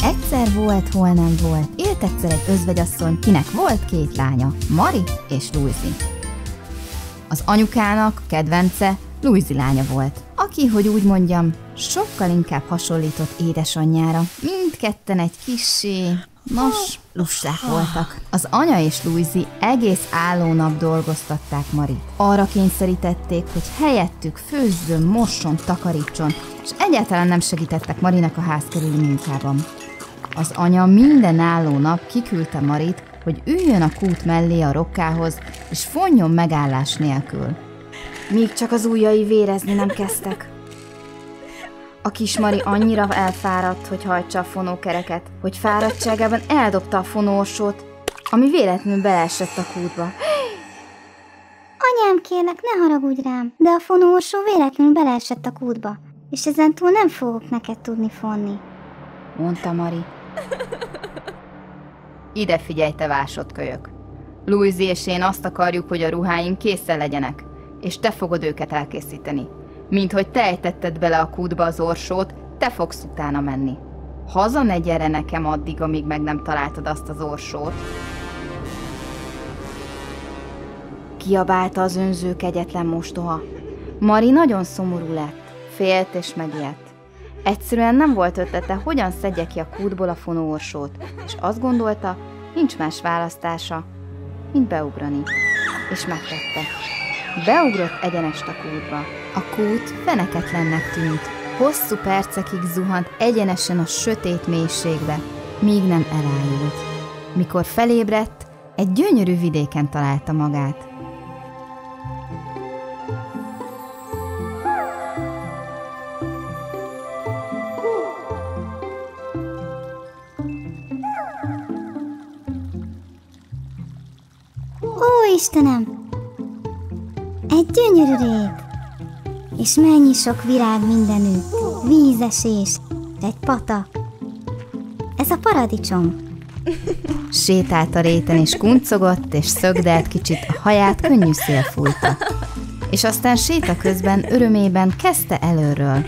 Egyszer volt, hol nem volt. Élt egyszer egy özvegyasszony, kinek volt 2 lánya, Mari és Louise. Az anyukának kedvence Louise lánya volt, aki, hogy úgy mondjam, sokkal inkább hasonlított édesanyjára. Mindketten egy kissé, lusták voltak. Az anya és Louise egész álló nap dolgoztatták Marit. Arra kényszerítették, hogy helyettük főzzön, mosson, takarítson, és egyáltalán nem segítettek Marinak a ház körüli munkában. Az anya minden álló nap kiküldte Marit, hogy üljön a kút mellé a rokkához, és fonjon megállás nélkül. Míg csak az ujjai vérezni nem kezdtek. A kis Mari annyira elfáradt, hogy hajtsa a fonókereket, hogy fáradtságában eldobta a fonóorsót, ami véletlenül beleesett a kútba. Anyám, kérlek, ne haragudj rám, de a fonóorsó véletlenül beleesett a kútba, és ezentúl nem fogok neked tudni fonni, mondta Mari. Ide figyelj, te vásodkölyök! Louise és én azt akarjuk, hogy a ruháink készen legyenek, és te fogod őket elkészíteni. Mint hogy te ejtetted bele a kútba az orsót, te fogsz utána menni. Haza ne gyere nekem addig, amíg meg nem találtad azt az orsót. Kiabálta az önző kegyetlen mostoha. Mari nagyon szomorú lett, félt és megijedt. Egyszerűen nem volt ötlete, hogyan szedje ki a kútból a fonóorsót, és azt gondolta, nincs más választása, mint beugrani. És megtette. Beugrott egyenest a kútba. A kút feneketlennek tűnt. Hosszú percekig zuhant egyenesen a sötét mélységbe, míg nem elájult. Mikor felébredt, egy gyönyörű vidéken találta magát. Ó, Istenem! Egy gyönyörű rét! És mennyi sok virág mindenütt, vízesés, egy patak. Ez a paradicsom. Sétált a réten, és kuncogott, és szögdelt kicsit, a haját könnyű szél fújta. És aztán séta közben örömében kezdte előről.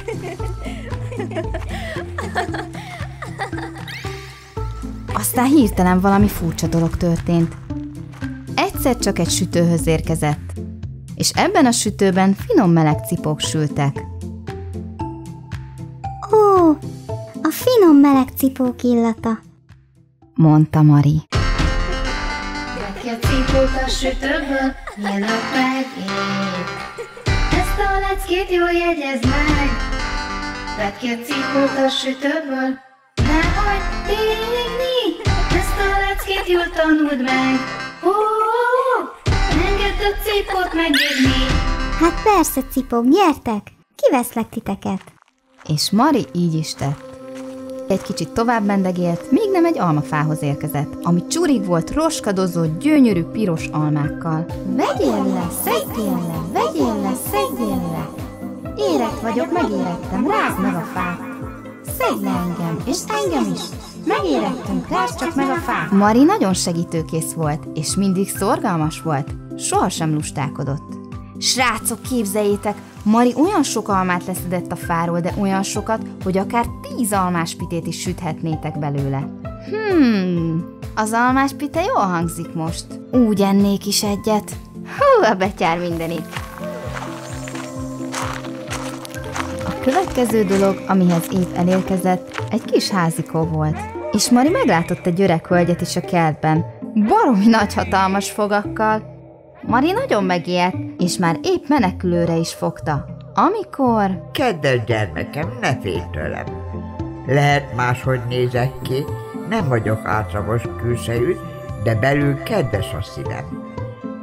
Aztán hirtelen valami furcsa dolog történt. Egyszer csak egy sütőhöz érkezett, és ebben a sütőben finom meleg cipók sültek. Ó, a finom meleg cipók illata, mondta Mari. Vedd ki a cipót a sütőből, nyilván megép. Ezt a leckét jól jegyezd meg. Vedd ki a cipót a sütőből, ne hagyd égni. Ezt a leckét jól tanuld meg. Engedd a cipót megírni. Hát persze, cipók, gyertek, kiveszlek titeket. És Mari így is tett. Egy kicsit tovább mendegélt, míg nem egy almafához érkezett, ami csurig volt roskadozó, gyönyörű piros almákkal. Vegyél le, szedjél le, vegyél le, szedjél le. Érett vagyok, megérettem, rázd meg a fát. Szedj le engem, és engem is. Megérettünk, rázd csak meg a fát. Mari nagyon segítőkész volt, és mindig szorgalmas volt. Sohasem lustálkodott. Srácok, képzeljétek, Mari olyan sok almát leszedett a fáról, de olyan sokat, hogy akár 10 almáspitét is süthetnétek belőle. Az almáspite jól hangzik most. Úgy ennék is egyet. Hú, a betyár mindenit. A következő dolog, amihez épp elérkezett, egy kis házikó volt. És Mari meglátott egy öreg hölgyet is a kertben, baromi nagy hatalmas fogakkal. Mari nagyon megijedt, és már épp menekülőre is fogta, amikor... Kedves gyermekem, ne félj tőlem. Lehet máshogy nézek ki, nem vagyok átlagos külsejű, de belül kedves a szívem.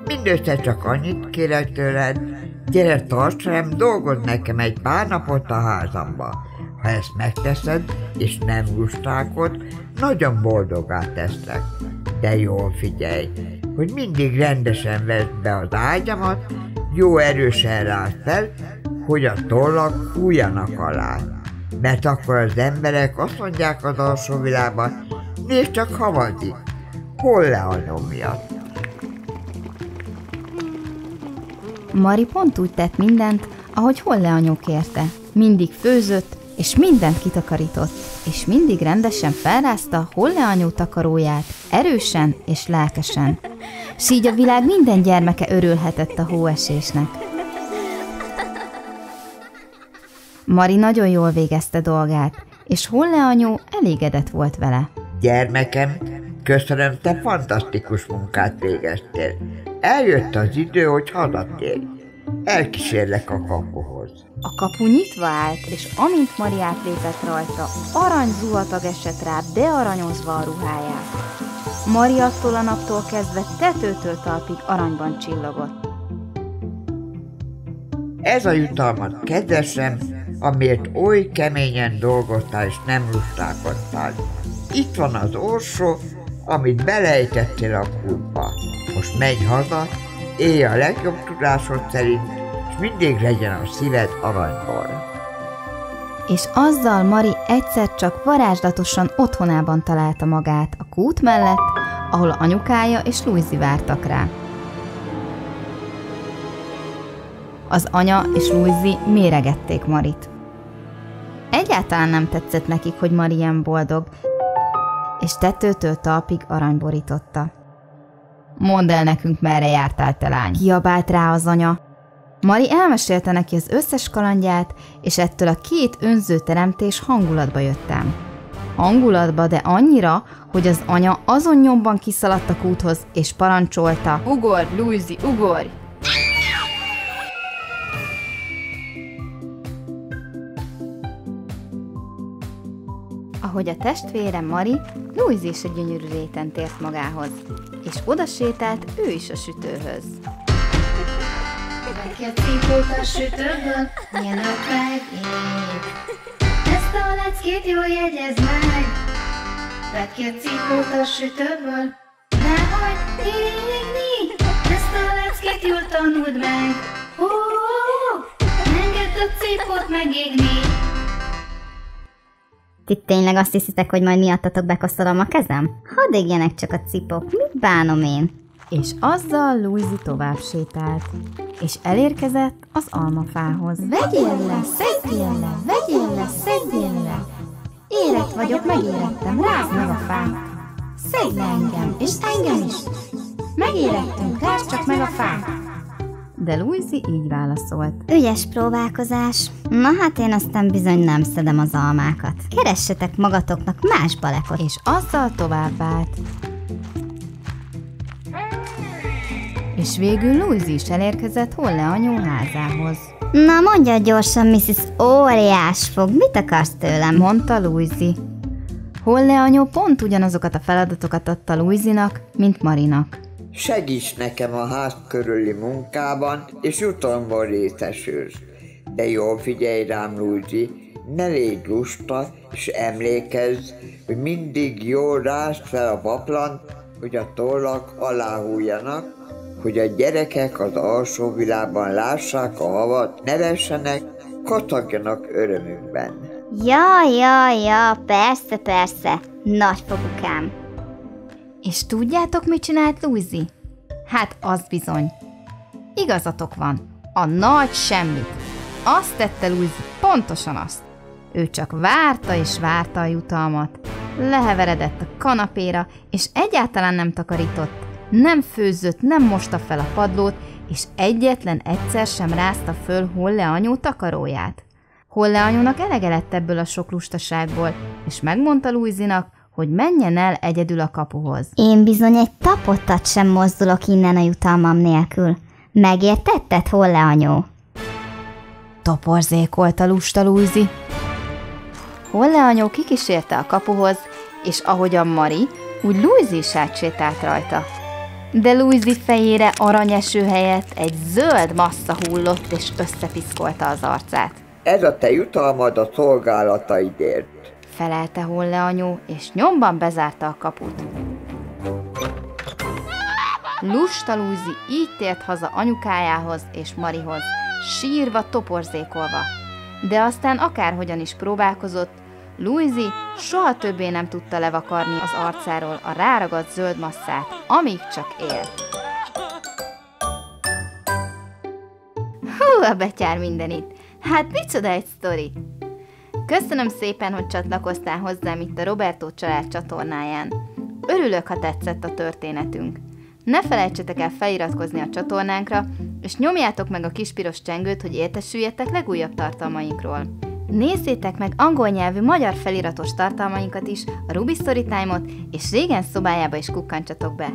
Mindössze csak annyit kérek tőled, gyere, tarts rám, dolgozz nekem egy pár napot a házamba. Ha ezt megteszed, és nem lustálkod, nagyon boldogá teszlek. De jól figyelj, hogy mindig rendesen vedd be az ágyamat, jó erősen rázd fel, hogy a tollak fújjanak alá. Mert akkor az emberek azt mondják az alsó világban, nézd csak havazik, hol le a nyomja. Mari pont úgy tett mindent, ahogy Holle anyó kérte. Mindig főzött, és mindent kitakarított. és mindig rendesen felrázta Holle anyu takaróját, erősen és lelkesen. S így a világ minden gyermeke örülhetett a hóesésnek. Mari nagyon jól végezte dolgát, és Holle anyu elégedett volt vele. Gyermekem, köszönöm, te fantasztikus munkát végeztél. Eljött az idő, hogy hazatérj. Elkísérlek a kapuhoz. A kapu nyitva állt, és amint Mari átlépett rajta, aranyzuhatag esett rá, bearanyozva a ruháját. Mari attól a naptól kezdve tetőtől talpig aranyban csillogott. Ez a jutalmat, kedvesem, amiért oly keményen dolgoztál és nem lustálkodtál. Itt van az orsó, amit belejtettél a kútba. Most menj haza, élj a legjobb tudásod szerint, és mindig legyen a szíved aranyból. És azzal Mari egyszer csak varázslatosan otthonában találta magát a kút mellett, ahol anyukája és Louise vártak rá. Az anya és Louise méregették Marit. Egyáltalán nem tetszett nekik, hogy Mari ilyen boldog, és tetőtől talpig arany borította. Mondd el nekünk, merre jártál, te lány! Kiabált rá az anya. Mari elmesélte neki az összes kalandját, és ettől a két önző teremtés hangulatba jöttem. Hangulatba, de annyira, hogy az anya azon nyomban kiszaladt a kúthoz, és parancsolta: ugorj, Louise, ugorj! Ahogy a testvére Mari, Louise is a gyönyörű réten tért magához, és oda sétált ő is a sütőhöz. Vedd ki a cipót a sütőből, mielőtt megég. Ezt a leckét jól jegyezd meg. Vedd ki a cipót a sütőből, ne hagyd égni. Ezt a leckét jól tanuld meg. Engedd a cipót megégni. Ti tényleg azt hiszitek, hogy majd miattatok bekoszolom a kezem? Hadd égjenek csak a cipók, mit bánom én? És azzal Louise tovább sétált, és elérkezett az almafához. Vegyél le, szedjél le, vegyél le, szedjél le. Érett vagyok, megérettem, rázd meg a fát. Szedj le engem, és engem is. Megérettünk, rázd csak meg a fát. De Louise így válaszolt. Ügyes próbálkozás. Na hát én aztán bizony nem szedem az almákat. Keressetek magatoknak más balekot. És azzal tovább állt. És végül Louise is elérkezett Holle anyu házához. Na mondja gyorsan, Mrs. Óriásfog, mit akarsz tőlem? Mondta Louise. Holle anyu pont ugyanazokat a feladatokat adta Louise-nak, mint Marinak. Segíts nekem a ház körüli munkában, és jutalomból részesülsz. De jól figyelj rám, Louise, ne légy lusta, és emlékezz, hogy mindig jól rázd fel a paplant, hogy a tollak aláhújjanak, hogy a gyerekek az alsó világban lássák a havat, nevessenek, katagjanak örömükben. Ja, persze, nagyfogukám. És tudjátok, mit csinált Louise? Hát az bizony. Igazatok van, a nagy semmit. Azt tette Louise, pontosan azt. Ő csak várta és várta a jutalmat. Leheveredett a kanapéra, és egyáltalán nem takarított. Nem főzött, nem mosta fel a padlót, és egyetlen egyszer sem rázta föl Holle anyu takaróját. Holle anyunak elege lett ebből a sok lustaságból, és megmondta Louise-nak, hogy menjen el egyedül a kapuhoz. Én bizony egy tapottat sem mozdulok innen a jutalmam nélkül. Megértetted, Holle anyu? Toporzékolta lusta Louise. Holle anyu kikísérte a kapuhoz, és ahogyan Mari, úgy Louise is átsétált rajta. De Louise fejére aranyeső helyett egy zöld massza hullott, és összepiszkolta az arcát. Ez a te jutalmad a szolgálataidért. Felelte Holle anyu, és nyomban bezárta a kaput. Lusta Louise így tért haza anyukájához és Marihoz, sírva, toporzékolva. De aztán akárhogyan is próbálkozott, Louise soha többé nem tudta levakarni az arcáról a ráragadt zöld masszát, amíg csak élt. Hú, a betyár mindenit! Hát micsoda egy sztori! Köszönöm szépen, hogy csatlakoztál hozzám itt a Roberto család csatornáján. Örülök, ha tetszett a történetünk. Ne felejtsetek el feliratkozni a csatornánkra, és nyomjátok meg a kis piros csengőt, hogy értesüljetek legújabb tartalmainkról. Nézzétek meg angol nyelvű magyar feliratos tartalmainkat is, a Ruby Storytime-ot, és Régen szobájába is kukkantsatok be.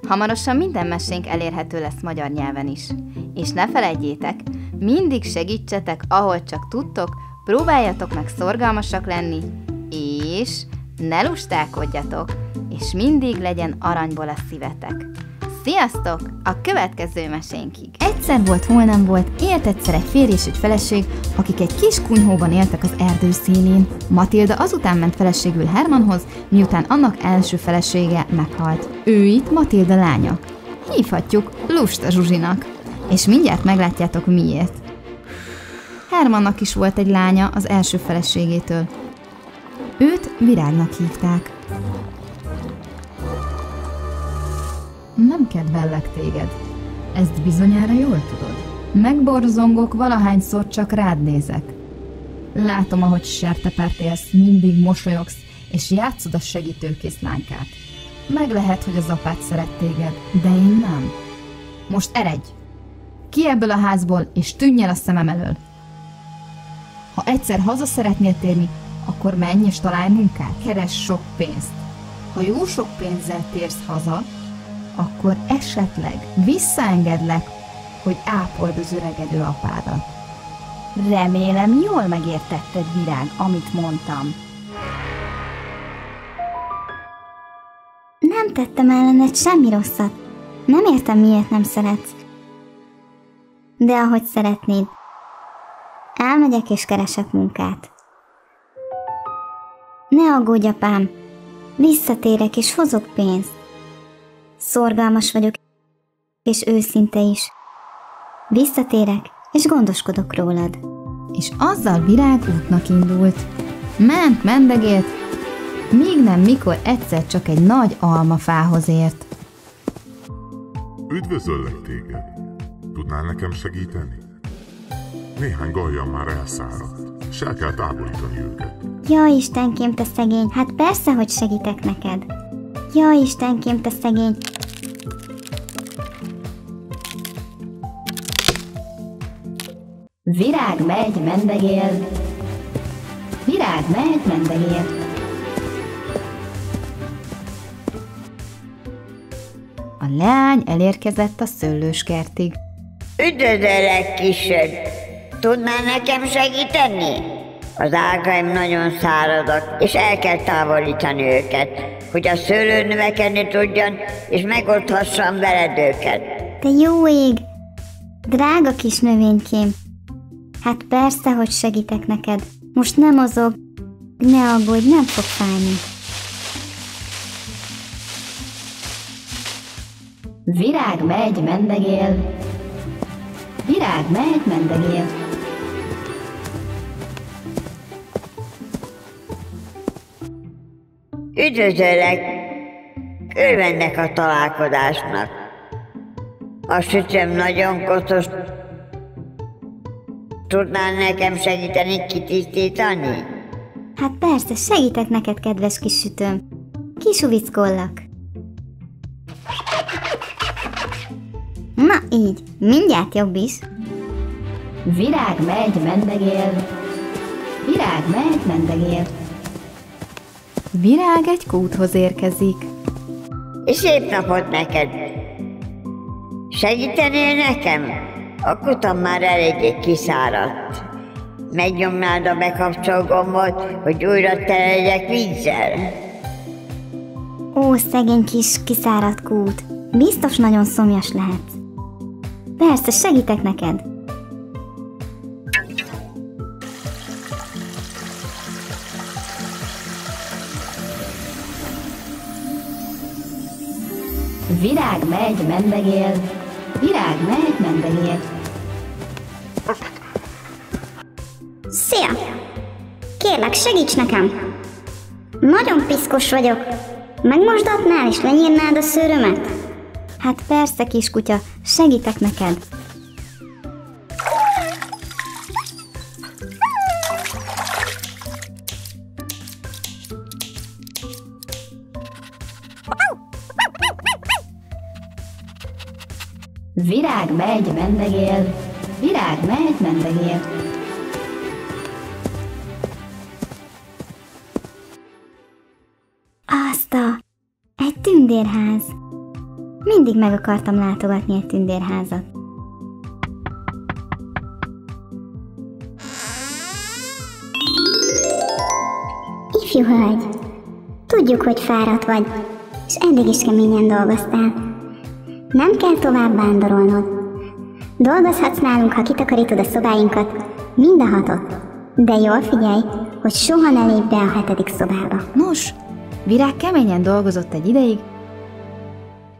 Hamarosan minden mesénk elérhető lesz magyar nyelven is. És ne felejtjétek, mindig segítsetek, ahol csak tudtok, próbáljatok meg szorgalmasak lenni, és ne lustálkodjatok, és mindig legyen aranyból a szívetek. Sziasztok! A következő mesénkig! Egyszer volt, hol nem volt, élt egyszer egy férj és egy feleség, akik egy kis kunyhóban éltek az erdő szélén. Matilda azután ment feleségül Hermanhoz, miután annak első felesége meghalt. Ő itt Matilda lánya. Hívhatjuk Lusta Zsuzsinak. És mindjárt meglátjátok miért. Hermannak is volt egy lánya az első feleségétől. Őt Virágnak hívták. Nem kedvellek téged. Ezt bizonyára jól tudod. Megborzongok, valahányszor csak rád nézek. Látom, ahogy sertepert élsz, mindig mosolyogsz, és játszod a segítőkész lánykát. Meg lehet, hogy az apád szeret téged, de én nem. Most eredj! Ki ebből a házból, és tűnj el a szemem elől! Ha egyszer haza szeretnél térni, akkor menj és találj munkát, keress sok pénzt. Ha jó sok pénzzel térsz haza, akkor esetleg visszaengedlek, hogy ápold az öregedő apádat. Remélem, jól megértetted, Virág, amit mondtam. Nem tettem ellened semmi rosszat. Nem értem, miért nem szeretsz. De ahogy szeretnéd. Elmegyek és keresek munkát. Ne aggódj, apám. Visszatérek és hozok pénzt. Szorgalmas vagyok, és őszinte is. Visszatérek, és gondoskodok rólad. És azzal Virág útnak indult. Ment, mendegélt, míg nem mikor egyszer csak egy nagy almafához ért. Üdvözöllek téged! Tudnál nekem segíteni? Néhány galjam már elszáradt, és el kell távolítani őket. Jaj, Istenkém, te szegény, hát persze, hogy segítek neked. Jaj, Istenkém, te szegény. Virág megy, mendegél. Virág megy, mendegél. A leány elérkezett a szőlőskertig. Üdvözöllek, kisöd! Tudnál nekem segíteni? Az ágaim nagyon szárazak, és el kell távolítani őket, hogy a szőlő növekedni tudjon, és megoldhassam veled őket. Te jó ég! Drága kis növénykém! Hát persze, hogy segítek neked. Most nem mozog. Ne aggódj, nem fog fájni. Virág megy, mendegél. Virág megy, mendegél. Üdvözöllek! Örvendek a találkozásnak. A sütöm nagyon koszos. Tudnál nekem segíteni kitisztítani? Hát persze, segítek neked, kedves kis sütőm. Kisuvickollak. Na így, mindjárt jobb is. Virág megy, mendegél. Virág megy, mendegél. Virág egy kúthoz érkezik. Szép napot neked! Segítenél nekem? A kutam már eléggé kiszáradt. Megnyomnád a bekapcsol gombot, hogy újra tele legyek vízzel? Ó, szegény kis kiszáradt kút. Biztos nagyon szomjas lehetsz. Persze, segítek neked. Virág megy, mendegél. Virág megy, mendegél. Szia! Kérlek, segíts nekem! Nagyon piszkos vagyok. Megmosdatnál és lenyírnád a szőrömet? Hát persze, kiskutya, segítek neked. Virág megy, mendegél, virág megy, mendegél. Egy tündérház. Mindig meg akartam látogatni egy tündérházat. Ifjú hölgy, tudjuk, hogy fáradt vagy, és eddig is keményen dolgoztál. Nem kell tovább vándorolnod. Dolgozhatsz nálunk, ha kitakarítod a szobáinkat, mind a 6-ot. De jól figyelj, hogy soha ne lépj be a 7. szobába. Nos, Virág keményen dolgozott egy ideig,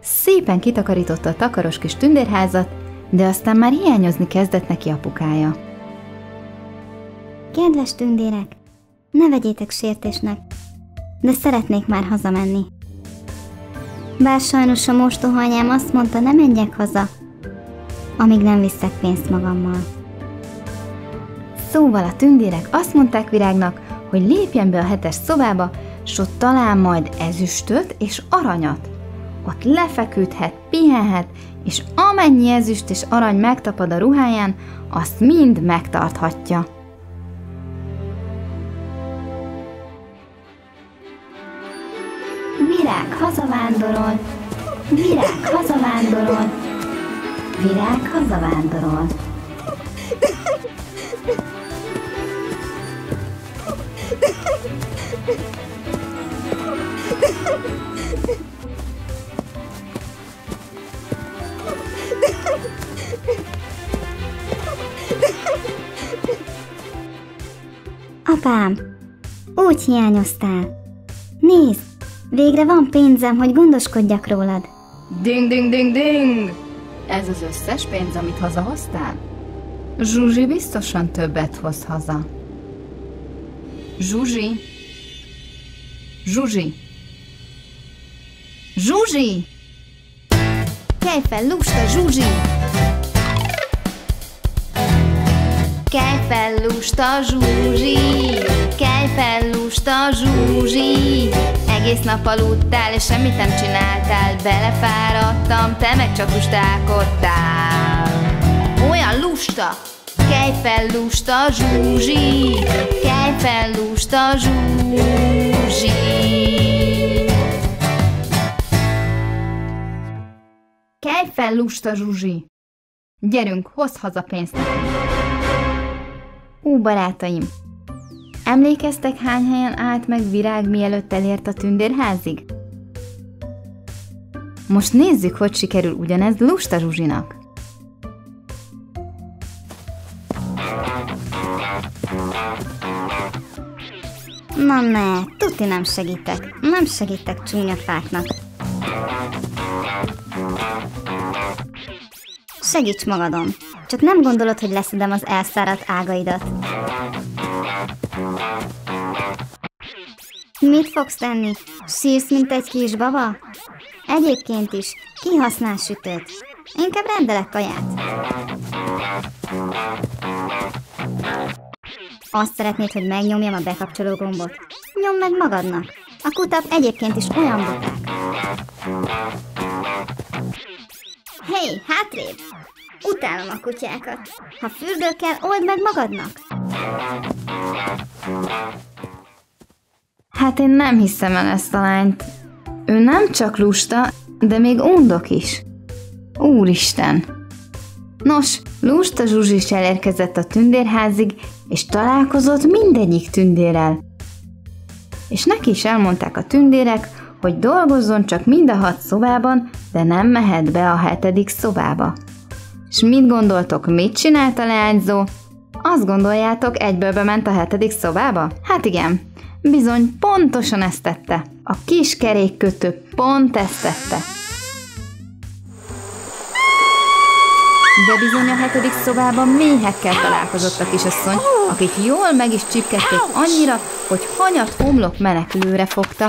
szépen kitakarította a takaros kis tündérházat, de aztán már hiányozni kezdett neki apukája. Kedves tündérek, ne vegyétek sértésnek, de szeretnék már hazamenni. Bár sajnos a mostoha anyám azt mondta, ne menjek haza, amíg nem viszek pénzt magammal. Szóval a tündérek azt mondták Virágnak, hogy lépjen be a 7. szobába, s ott talál majd ezüstöt és aranyat. Ott lefeküdhet, pihenhet, és amennyi ezüst és arany megtapad a ruháján, azt mind megtarthatja. Virág hazavándorol, virág hazavándorol, virág hazavándorol. Apám, úgy hiányoztál. Nézd, végre van pénzem, hogy gondoskodjak rólad. Ding, ding, ding, ding! Ez az összes pénz, amit hazahoztál? Zsuzsi biztosan többet hoz haza. Zsuzsi! Zsuzsi! Zsuzsi! Kelj fel, lusta Zsuzsi! Kelj fel, lusta Zsuzsi! Kelj fel, lusta Zsuzsi! Egész nap aludtál, és semmit nem csináltál. Belefáradtam, te meg csak lustálkodtál. Olyan lusta! Kelj fel, lusta Zsuzsi! Kelj fel, lusta Zsuzsi! Kelj fel, lusta Zsuzsi! Gyerünk, hozz haza pénzt nekünk! Barátaim! Emlékeztek, hány helyen állt meg Virág, mielőtt elért a tündérházig? Most nézzük, hogy sikerül ugyanez lusta Zsuzsinak. Na ne, tuti nem segítek. Nem segítek csúnya fáknak. Segíts magadon. Csak nem gondolod, hogy leszedem az elszáradt ágaidat. Mit fogsz tenni? Sírsz, mint egy kisbaba? Egyébként is, ki használ sütőt? Inkább rendelek kaját. Azt szeretnéd, hogy megnyomjam a bekapcsoló gombot? Nyomd meg magadnak. A kutak egyébként is olyan buták. Hé, hátrébb! Utálom a kutyákat. Ha fürdő kell, old meg magadnak. Hát én nem hiszem el ezt a lányt. Ő nem csak lusta, de még undok is. Úristen! Nos, lusta Zsuzsi is elérkezett a tündérházig, és találkozott mindegyik tündérrel. És neki is elmondták a tündérek, hogy dolgozzon csak mind a 6 szobában, de nem mehet be a 7. szobába. És mit gondoltok, mit csinált a leányzó? Azt gondoljátok, egyből bement a 7. szobába? Hát igen, bizony pontosan ezt tette. A kis kerékkötő pont ezt tette. De bizony a 7. szobában méhekkel találkozott a kisasszony, akik jól meg is csipkedték annyira, hogy hanyat homlok menekülőre fogta.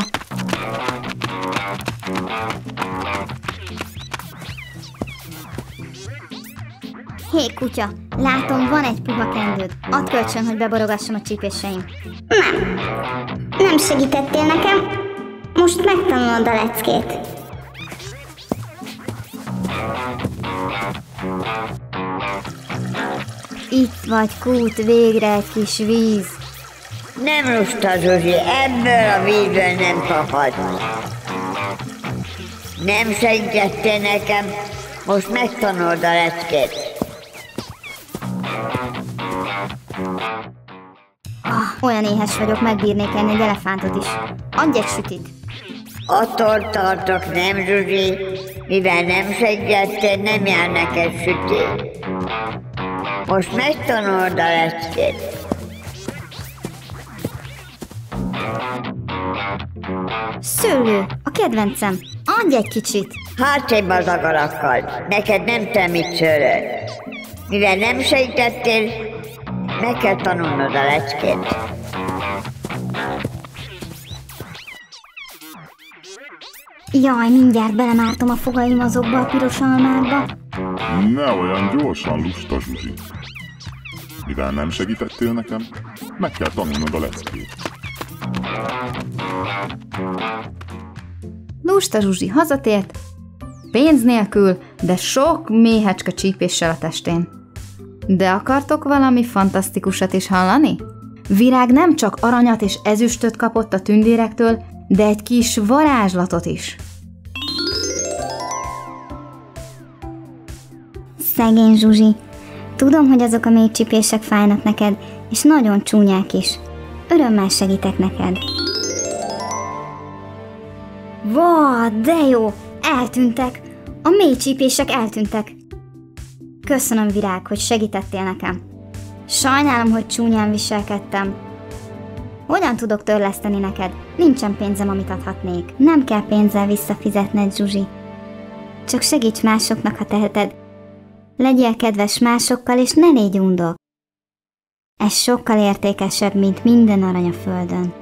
Hé, kutya, látom, van egy puha kendőd. Add kölcsön, hogy beborogassam a csípéseim. Nem segítettél nekem. Most megtanulod a leckét. Itt vagy, Kút, végre egy kis víz. Nem lusta, Zsuzsi, ebből a vízből nem kaphat. Nem segítettél nekem, most megtanulod a leckét. Olyan éhes vagyok, megbírnék enni egy elefántot is. Adj egy sütit. Attól tartok, nem, Zsuzsi, mivel nem segítettél, nem jár neked süti. Most megtanulod a leckét. Szőlő, a kedvencem. Adj egy kicsit. Hátrébb az agarakkal, neked nem termít szőlő. Mivel nem segítettél, meg kell tanulnod a leckét. Jaj, mindjárt belemártom a fogaim azokba a piros almákba. Ne olyan gyorsan, lusta Zsuzsi. Mivel nem segítettél nekem, meg kell tanulnod a leckét. Lusta Zsuzsi hazatért, pénz nélkül, de sok méhecske csípéssel a testén. De akartok valami fantasztikusat is hallani? Virág nem csak aranyat és ezüstöt kapott a tündérektől, de egy kis varázslatot is. Szegény Zsuzsi. Tudom, hogy azok a mély csípések fájnak neked, és nagyon csúnyák is. Örömmel segítek neked. Vá, de jó! Eltűntek! A mély csípések eltűntek. Köszönöm, Virág, hogy segítettél nekem. Sajnálom, hogy csúnyán viselkedtem. Hogyan tudok törleszteni neked? Nincsen pénzem, amit adhatnék. Nem kell pénzzel visszafizetned, Zsuzsi. Csak segíts másoknak, ha teheted. Legyél kedves másokkal, és ne légy undok. Ez sokkal értékesebb, mint minden arany a földön.